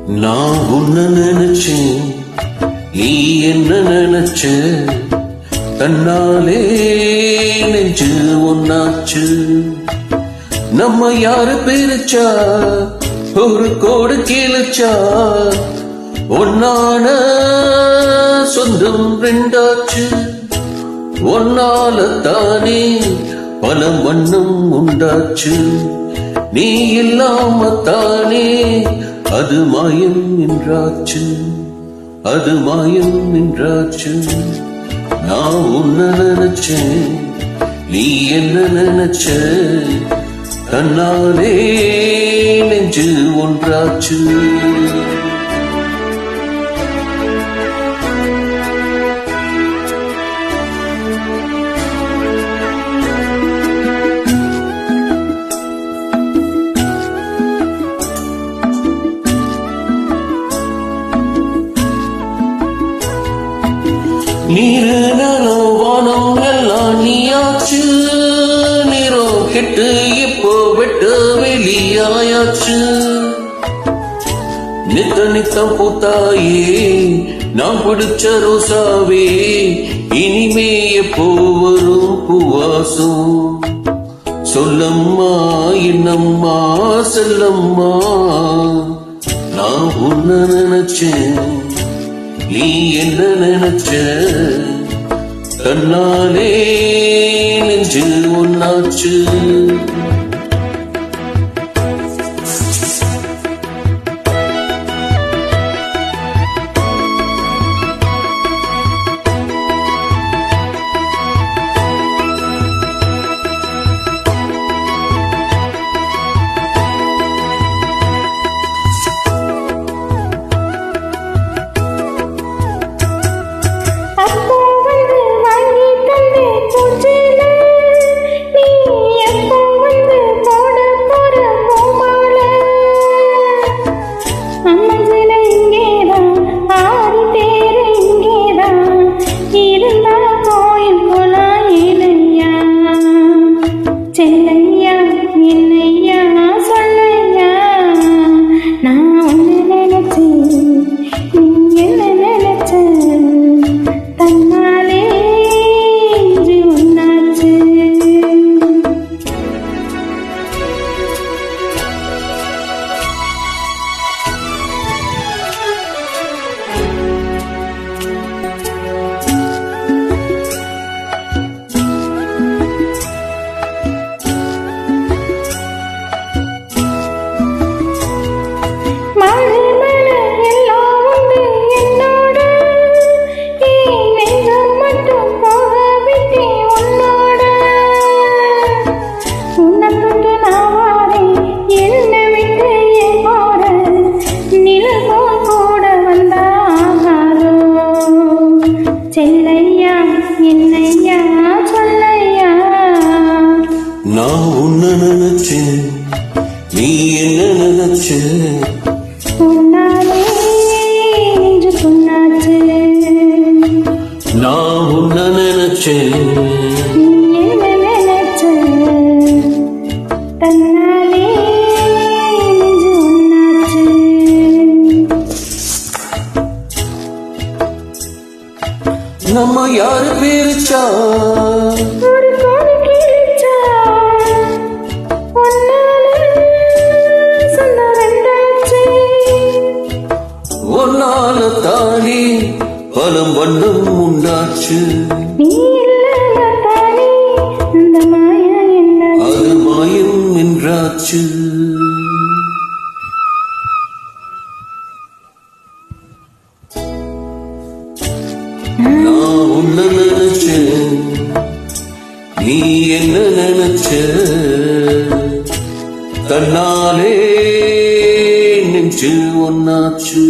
நான் உன்ன நினைச்சேன், நீ என்ன நினைச்ச, தன்னாலே நெஞ்சு ஒன்னாச்சு. நம்ம யாரு பிரிச்சா ஒரு கோடு கீழச்சா, ஒன்னான சொந்தம் ரெண்டாச்சு. ஒன்னால தானே பல மண்ணும் உண்டாச்சு, நீ இல்லாம தானே அது மாயம் என்றாச்சு, அது மாயம் என்றாச்சு. நான் உன்ன நினைச்சேன், நீ என்ன நினைச்ச, தன்னாலே நெஞ்சு ஒன்றாச்சு. நீரு நலம் வானம் எல்லாம் நீயாச்சு, நீரம் கெட்டு இப்போ வெட்டு வெளியாயாச்சு. நித்த நித்தம் பூத்தாயே நான் பிடிச்ச ரோசாவே, இனிமே எப்போ வரும் பூவாசம். சொல்லம்மா என்னம்மா செல்லம்மா, நான் உன்ன நினைச்சேன், நீ என்ன நினைச்ச, தன்னாலே நெஞ்சு ஒன்னாச்சு. நான் உன்ன நினைச்சேன், நீ என்ன நினைச்ச, நான் உன்ன நினைச்சேன், நம்ம யாரு பிரிச்சா ஒன்னால தானே பலம் வண்ணம் உண்டாச்சு, அது மாயம் என்றாச்சு. நான் உன்ன நினைச்சேன், நீ என்ன நினைச்ச, தன்னாலே நெஞ்சு ஒன்னாச்சு.